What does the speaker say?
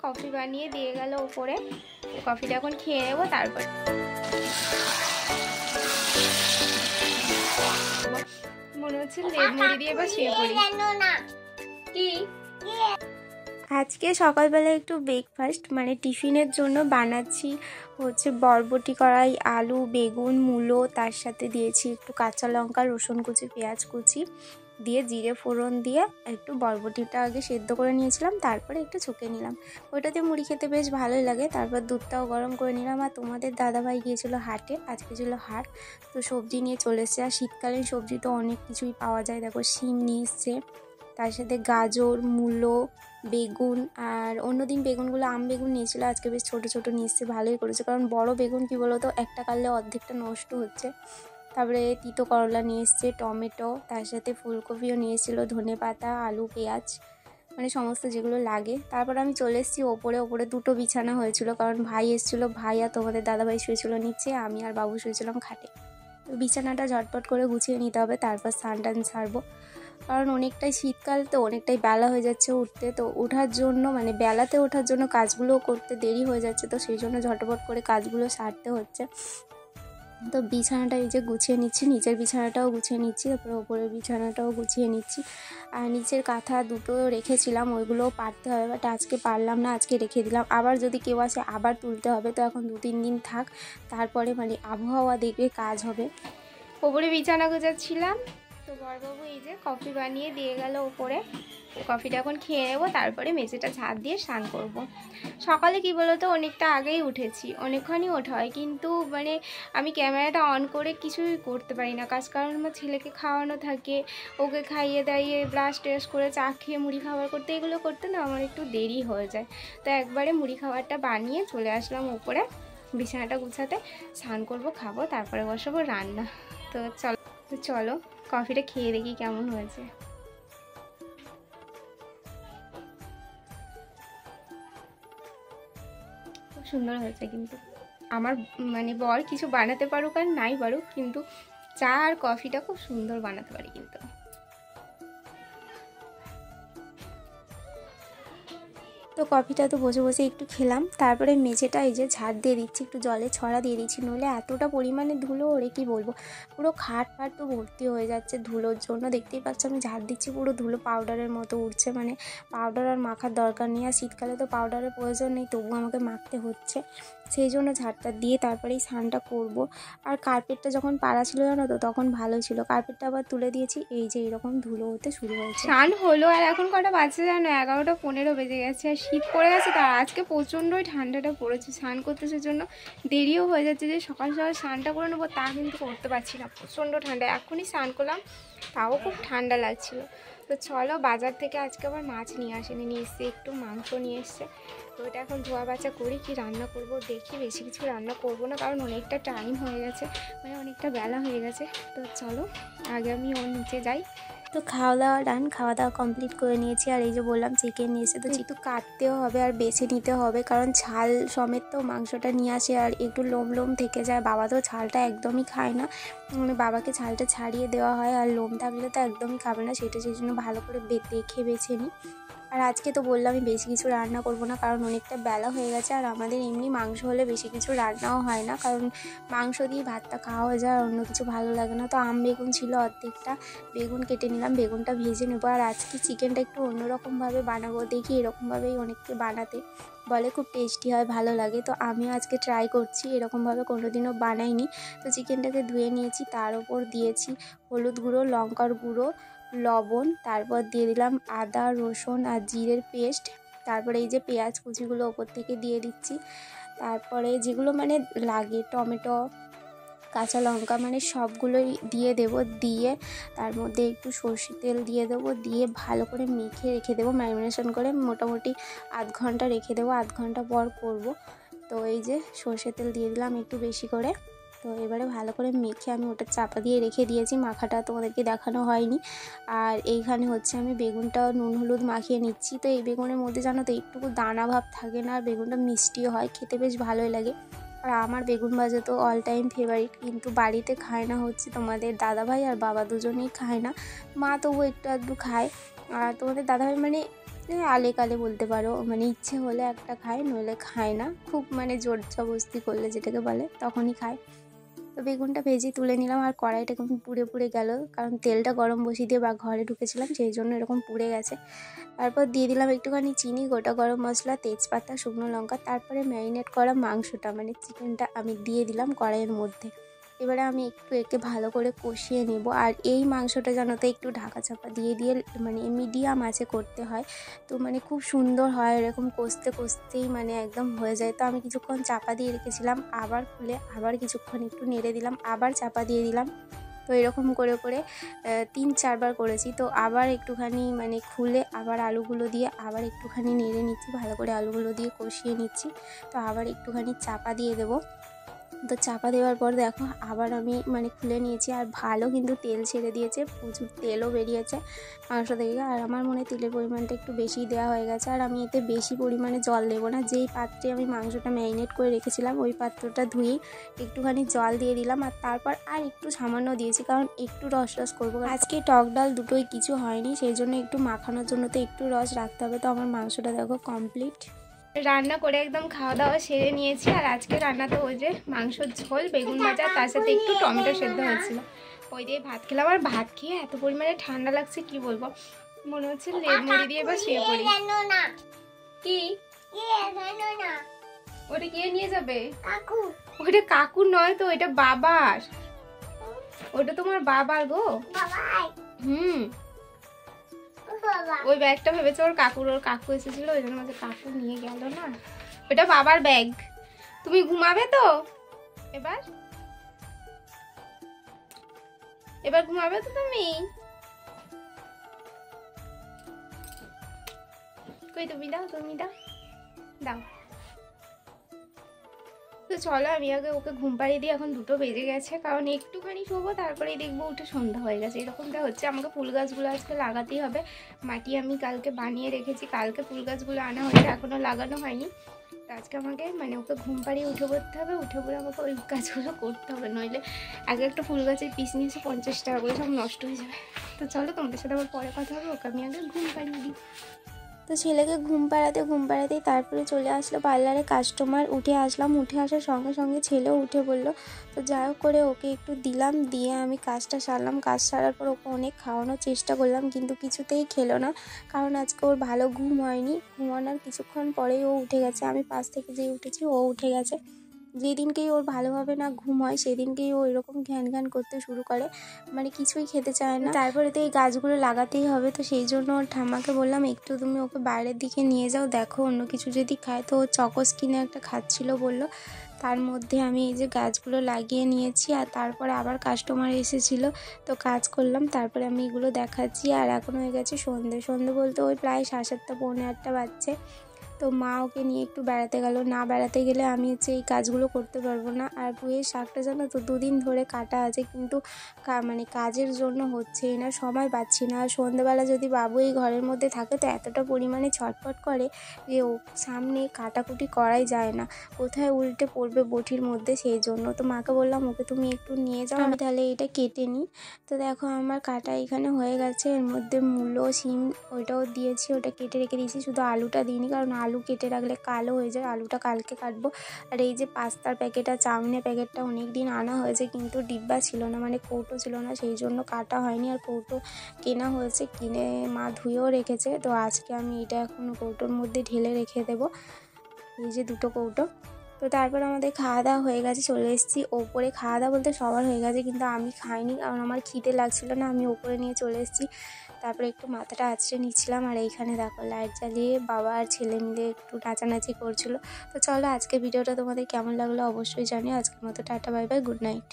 Coffee বানিয়ে দিয়ে গেল ওপরে। কফিটা এখন খেয়ে নেবো, তারপর মনে হচ্ছে লেপ মুড়ি দিয়ে বা শুয়ে পড়ি। কি আজকে সকালবেলা একটু ব্রেকফাস্ট মানে টিফিনের জন্য বানাচ্ছি হচ্ছে বরবটি কড়াই, আলু, বেগুন, মূলো, তার সাথে দিয়েছি একটু কাঁচা লঙ্কা, রসুন কুচি, পেঁয়াজ কুচি দিয়ে জিরে ফোড়ন দিয়ে একটু বরবটিটা আগে সেদ্ধ করে নিয়েছিলাম, তারপরে একটু ছুঁকে নিলাম। ওইটাতে মুড়ি খেতে বেশ ভালোই লাগে। তারপর দুধটাও গরম করে নিলাম। আর তোমাদের দাদাভাই গিয়েছিল হাটে, আজকে ছিল হাট, তো সবজি নিয়ে চলে এসছে। আর শীতকালীন সবজি তো অনেক কিছুই পাওয়া যায়। দেখো শিম নিয়ে এসছে, তার সাথে গাজর, মূলো, বেগুন। আর অন্যদিন বেগুনগুলো আম বেগুন নিয়েছিল, আজকে বেশ ছোটো ছোটো নিয়ে এসছে, ভালোই করেছে। কারণ বড় বেগুন কী বলো তো, একটা কাটলে অর্ধেকটা নষ্ট হচ্ছে। তারপরে তিতো করলা নিয়ে এসছে, টমেটো, তার সাথে ফুলকপিও নিয়ে এসেছিলো, ধনেপাতা, আলু, পেঁয়াজ, মানে সমস্ত যেগুলো লাগে। তারপর আমি চলে এসেছি ওপরে। দুটো বিছানা হয়েছিল, কারণ ভাই এসেছিলো, ভাই আর তোমাদের দাদাভাই শুয়েছিল নিচে, আমি আর বাবু শুয়েছিলাম খাটে। তো বিছানাটা ঝটপট করে গুছিয়ে নিতে হবে, তারপর স্নান টান ছাড়বো। কারণ অনেকটাই শীতকাল, তো অনেকটাই বেলা হয়ে যাচ্ছে উঠতে, তো ওঠার জন্য মানে বেলাতে ওঠার জন্য কাজগুলোও করতে দেরি হয়ে যাচ্ছে, তো সেই জন্য ঝটপট করে কাজগুলো সারতে হচ্ছে। তো বিছানাটা এই যে গুছিয়ে নিচ্ছি, নিচের বিছানাটাও গুছিয়ে নিচ্ছি, তারপরে ওপরের বিছানাটাও গুছিয়ে নিচ্ছি। আর নিচের কাঁথা দুটো রেখেছিলাম, ওইগুলোও পারতে হবে, বাট আজকে পারলাম না, আজকে রেখে দিলাম। আবার যদি কেউ আসে আবার তুলতে হবে, তো এখন 2-3 দিন থাক, তারপরে মানে আবহাওয়া দেখে কাজ হবে। ওপরে বিছানা গোছাচ্ছিলাম, তো বড়বাবু এই যে কফি বানিয়ে দিয়ে গেল ওপরে। কফিটা এখন খেয়ে নেবো, তারপরে মেঝেটা ঝাড় দিয়ে স্নান করব। সকালে কি বলো তো, অনেকটা আগেই উঠেছি, অনেকক্ষণই ওঠা হয়, কিন্তু মানে আমি ক্যামেরাটা অন করে কিছুই করতে পারি না কাজ, কারণ আমার ছেলেকে খাওয়ানো থাকে, ওকে খাইয়ে দাইয়ে ব্রাশ ট্রাশ করে চা খেয়ে মুড়ি খাবার করতে, এগুলো করতে না আমার একটু দেরি হয়ে যায়। তো একবারে মুড়ি খাবারটা বানিয়ে চলে আসলাম ওপরে বিছানাটা গুছাতে। স্নান করবো, খাবো, তারপরে বসাবো রান্না। তো চলো কফিটা খেয়ে দেখি কেমন হয়েছে। খুব সুন্দর হয়েছে, কিন্তু আমার মানে বর কিছু বানাতে পারুক আর নাই পারুক, কিন্তু চা আর কফিটা খুব সুন্দর বানাতে পারি কিন্তু। তো কফিটা তো বসে বসে একটু খেলাম, তারপরে মেঝেটা এই যে ঝাড় দিয়ে দিচ্ছি, একটু জলে ছড়া দিয়ে দিচ্ছি, নইলে এতটা পরিমাণে ধুলো ওরে কি বলবো, পুরো খাট ফাট তো ভর্তি হয়ে যাচ্ছে ধুলোর জন্য। দেখতেই পাচ্ছ আমি ঝাড় দিচ্ছি, পুরো ধুলো পাউডারের মতো উঠছে, মানে পাউডার আর মাখার দরকার নেই, আর শীতকালে তো পাউডারের প্রয়োজন নেই, তবু আমাকে মাখতে হচ্ছে, সেই জন্য ঝাড়টা দিয়ে তারপরেই স্নানটা করব। আর কার্পেটটা যখন পাড়া ছিল জানো তো, তখন ভালো ছিল, কার্পেটটা আবার তুলে দিয়েছি, এই যে এরকম ধুলো হতে শুরু হয়েছে। স্নান হলো, আর এখন কটা বাজছে জানো, 11টা 15 বেজে গেছে, আর শীত পড়ে গেছে, তার আজকে প্রচণ্ডই ঠান্ডাটা পড়েছে। স্নান করতে জন্য দেরিও হয়ে যাচ্ছে, যে সকাল সকাল স্নানটা করে নেবো তা কিন্তু করতে পারছি না, প্রচণ্ড ঠান্ডা। এখনই স্নান করলাম, তাও খুব ঠান্ডা লাগছিল। তো চলো, বাজার থেকে আজকে আবার মাছ নিয়ে আসেনি, নিয়ে এসছে একটু মাংস নিয়ে এসছে, তো ওটা এখন ধোয়া বাছা করি, কি রান্না করব দেখি। বেশি কিছু রান্না করব না, কারণ অনেকটা টাইম হয়ে গেছে, মানে অনেকটা বেলা হয়ে গেছে। তো চলো আগে আমি ওর নিচে যাই। তো খাওয়া দাওয়া ডান, খাওয়া দাওয়া কমপ্লিট করে নিয়েছি। আর এই যে বললাম চিকেন নিয়েছে, তো একটু কাটতেও হবে আর বেছে নিতে হবে, কারণ ছাল সমেত তো মাংসটা নিয়ে আসে, আর একটু লোম লোম থেকে যায়। বাবা তো ছালটা একদমই খায় না, মানে বাবাকে ছালটা ছাড়িয়ে দেওয়া হয়, আর লোম থাকলে তো একদমই খাবে না, সেটা সেই জন্য ভালো করে দেখে বেছে নিই। আর আজকে তো বললাম আমি বেশি কিছু রান্না করব না, কারণ অনেকটা বেলা হয়ে গেছে, আর আমাদের এমনি মাংস হলে বেশি কিছু রান্নাও হয় না, কারণ মাংস দিয়ে ভাতটা খাওয়া হয়ে যায়, আর অন্য কিছু ভালো লাগে না। তো আম বেগুন ছিল অর্ধেকটা, বেগুন কেটে নিলাম, বেগুনটা ভেজে নেবো। আর আজকে চিকেনটা একটু অন্যরকমভাবে বানাবো, দেখি এরকমভাবেই অনেককে বানাতে বলে, খুব টেস্টি হয়, ভালো লাগে। তো আমিও আজকে ট্রাই করছি, এরকমভাবে কোনোদিনও বানাইনি। তো চিকেনটাকে ধুয়ে নিয়েছি, তার ওপর দিয়েছি হলুদ গুঁড়ো, লঙ্কার গুঁড়ো, লবণ, তারপর দিয়ে দিলাম আদা, রসুন আর জিরের পেস্ট, তারপরে এই যে পেঁয়াজ কুচিগুলো ওপর থেকে দিয়ে দিচ্ছি, তারপরে যেগুলো মানে লাগে টমেটো, কাঁচা লঙ্কা, মানে সবগুলোই দিয়ে দেব, দিয়ে তার মধ্যে একটু সর্ষের তেল দিয়ে দেবো, দিয়ে ভালো করে মেখে রেখে দেবো, ম্যারিনেশন করে মোটামুটি আধ ঘন্টা রেখে দেবো, আধ ঘন্টা পর করব। তো এই যে সর্ষের তেল দিয়ে দিলাম একটু বেশি করে, তো এবারে ভালো করে মেখে আমি ওটা চাপা দিয়ে রেখে দিয়েছি, মাখাটা তোমাদেরকে দেখানো হয়নি। আর এইখানে হচ্ছে আমি বেগুনটা নুন হলুদ মাখিয়ে নিচ্ছি। তো এই বেগুনের মধ্যে জানো তো একটুকু দানা ভাব থাকে না, আর বেগুনটা মিষ্টিও হয়, খেতে বেশ ভালোই লাগে। আর আমার বেগুন ভাজা তো অল টাইম ফেভারিট, কিন্তু বাড়িতে খায় না হচ্ছে তোমাদের দাদাভাই আর বাবা, দুজনেই খায় না, মা তবু একটু আধটু খায়। আর তোমাদের দাদাভাই মানে আলে কালে বলতে পারো, মানে ইচ্ছে হলে একটা খায়, নইলে খায় না, খুব মানে জোর জবরদস্তি করলে যেটাকে বলে তখনই খায়। তো বেগুনটা ভেজে তুলে নিলাম, আর কড়াইটা কেমন পুড়ে পুড়ে গেল, কারণ তেলটা গরম বসিয়ে দিয়ে বা ঘরে ঢুকেছিলাম সেই জন্য এরকম পুড়ে গেছে। তারপর দিয়ে দিলাম একটুখানি চিনি, গোটা গরম মশলা, তেজপাতা, শুকনো লঙ্কা, তারপরে ম্যারিনেট করা মাংসটা মানে চিকেনটা আমি দিয়ে দিলাম কড়াইয়ের মধ্যে। এবারে আমি একটু একে ভালো করে কষিয়ে নেব। আর এই মাংসটা জানোতে একটু ঢাকা চাপা দিয়ে দিয়ে মানে মিডিয়াম আঁচে করতে হয়, তো মানে খুব সুন্দর হয়, এরকম কষতে কষতেই মানে একদম হয়ে যায়। তো আমি কিছুক্ষণ চাপা দিয়ে রেখেছিলাম, আবার খুলে আবার কিছুক্ষণ একটু নেড়ে দিলাম, আবার চাপা দিয়ে দিলাম। তো এরকম করে করে 3-4 বার করেছি। তো আবার একটুখানি মানে খুলে আবার আলুগুলো দিয়ে আবার একটুখানি নেড়ে নিচ্ছি, ভালো করে আলুগুলো দিয়ে কষিয়ে নিচ্ছি। তো আবার একটুখানি চাপা দিয়ে দেবো। তো চাপা দেওয়ার পর দেখো আবার আমি মানে খুলে নিয়েছি, আর ভালো কিন্তু তেল ছেড়ে দিয়েছে, প্রচুর তেলও বেরিয়েছে মাংস থেকে। আর আমার মনে হয় তেলের পরিমাণটা একটু বেশি দেওয়া হয়ে গেছে। আর আমি এতে বেশি পরিমাণে জল দেবো না, যেই পাত্রে আমি মাংসটা ম্যারিনেট করে রেখেছিলাম ওই পাত্রটা ধুয়েই একটুখানি জল দিয়ে দিলাম, আর তারপর আর একটু সামান্য দিয়েছি, কারণ একটু রস রস করবো। আজকে টক ডাল দুটোই কিছু হয়নি, সেই জন্য একটু মাখানোর জন্য তো একটু রস রাখতে হবে। তো আমার মাংসটা দেখো কমপ্লিট রান্না করে একদম খাওয়া দাওয়া সেরে নিয়েছি। আর আজকে রান্না তো ওই যে মাংসর ঝোল, বেগুন ভাজা, তার সাথে একটু টমেটো সেদ্ধ হয়েছিল, ওই দিয়ে ভাত খেলাম। আর ভাত খেয়ে এত পরিমাণে ঠান্ডা লাগছে কি বলবো, মনে হচ্ছে লেপ মুড়ি দিয়ে এবার শুয়ে পড়ি। কি ওটা কে নিয়ে যাবে? ওটা কাকু নয় তো, এটা বাবার, ওটা তোমার বাবার গো। ওই ব্যাগটা ভেবেছে ওর কাকু এসেছিল, ওই জন্য কাকু নিয়ে গেল না, ওটা বাবার ব্যাগ। তুমি ঘুমাবে তো এবার? এবার ঘুমাবে তো তুমি? কই তুমি দাও, তুমি দাও দাও। তো চলো আমি আগে ওকে ঘুম পাড়িয়ে দিই, এখন 2টো বেজে গেছে, কারণ একটুখানি শোবো তারপরেই দেখবো উঠে সন্ধ্যা হয়ে গেছে। এরকমটা হচ্ছে। আমাকে ফুল গাছগুলো আজকে লাগাতেই হবে, মাটি আমি কালকে বানিয়ে রেখেছি, কালকে ফুল গাছগুলো আনা হয়েছে, এখনও লাগানো হয়নি। তো আজকে আমাকে মানে ওকে ঘুম পাড়িয়ে উঠে পড়তে হবে, উঠে পড়ে আমাকে ওই গাছগুলো করতে হবে, নইলে আগে একটা ফুল গাছের পিস নিয়েছে 50 টাকা করে, সব নষ্ট হয়ে যাবে। তো চলো তোমাদের সাথে আবার পরে কথা হবে, ওকে আমি আগে ঘুম পাড়িয়ে দিই। তো ছেলেকে ঘুম পাড়াতেই তারপরে চলে আসলো পার্লারে কাস্টমার। উঠে আসলাম, উঠে আসার সঙ্গে সঙ্গে ছেলেও উঠে বললো। তো যাই হোক করে ওকে একটু দিলাম, দিয়ে আমি কাজটা সারলাম। কাজ সারার পর ওকে অনেক খাওয়ানোর চেষ্টা করলাম, কিন্তু কিছুতেই খেলো না, কারণ আজকে ওর ভালো ঘুম হয়নি। ঘুমানোর কিছুক্ষণ পরেই ও উঠে গেছে, আমি পাশ থেকে যেই উঠেছি ও উঠে গেছে। যেদিনকেই ওর ভালোভাবে না ঘুম হয় সেদিনকেই ও এরকম ঘ্যান ঘ্যান করতে শুরু করে, মানে কিছুই খেতে চায় না। তারপরে তো এই গাছগুলো লাগাতেই হবে, তো সেই জন্য ওর ঠাম্মাকে বললাম একটু তুমি ওকে বাইরের দিকে নিয়ে যাও, দেখো অন্য কিছু যদি খায়। তো ও চকোস কিনে একটা খাচ্ছিল বললো, তার মধ্যে আমি এই যে গাছগুলো লাগিয়ে নিয়েছি। আর তারপরে আবার কাস্টমার এসেছিলো, তো কাজ করলাম, তারপরে আমি এগুলো দেখাচ্ছি। আর এখন হয়ে গেছে সন্ধে বলতে ওই প্রায় 7:30 পৌনে 8টা বাজছে। তো মা ওকে নিয়ে একটু বেড়াতে গেল, না বেড়াতে গেলে আমি হচ্ছে এই কাজগুলো করতে পারবো না। আর পুঁইয়ের শাকটা জানো তো 2 দিন ধরে কাটা আছে, কিন্তু মানে কাজের জন্য হচ্ছেই না, সময় পাচ্ছি না। আর সন্ধ্যেবেলা যদি বাবু এই ঘরের মধ্যে থাকে তো এতটা পরিমাণে ছটফট করে যে ও সামনে কাটাকুটি করাই যায় না, কোথায় উল্টে পড়বে বটির মধ্যে, সেই জন্য। তো মাকে বললাম ওকে তুমি একটু নিয়ে যাও, আমি তাহলে এটা কেটে নিই। তো দেখো আমার কাটা এখানে হয়ে গেছে, এর মধ্যে মূলো, শিম ওইটাও দিয়েছি, ওটা কেটে রেখে দিয়েছি, শুধু আলুটা দিইনি, কারণ আলু কেটে রাখলে কালো হয়ে যায়, আলুটা কালকে কাটবো। আর এই যে পাস্তার প্যাকেট আর চাউমিনের প্যাকেটটা অনেক দিন আনা হয়েছে, কিন্তু ডিব্বা ছিল না, মানে কৌটো ছিল না, সেই জন্য কাটা হয়নি। আর কৌটো কেনা হয়েছে, কিনে মা ধুয়েও রেখেছে। তো আজকে আমি এটা এখন কৌটোর মধ্যে ঢেলে রেখে দেবো, এই যে 2টো কৌটো। তো তারপর আমাদের খাওয়া দাওয়া হয়ে গেছে, চলে এসেছি ওপরে। খাওয়া দাওয়া বলতে সবার হয়ে গেছে, কিন্তু আমি খাইনি, কারণ আমার খিদে লাগছিল না, আমি ওপরে নিয়ে চলে এসেছি। তারপরে একটু মাথাটা আঁচড়ে নিচ্ছিলাম। আর এইখানে দেখো লাইট জ্বালিয়ে বাবা আর ছেলে মিলে একটু নাচানাচি করছিল। তো চলো আজকে ভিডিওটা তোমাদের কেমন লাগলো অবশ্যই জানিও। আজকের মতো tata, bye bye, good night.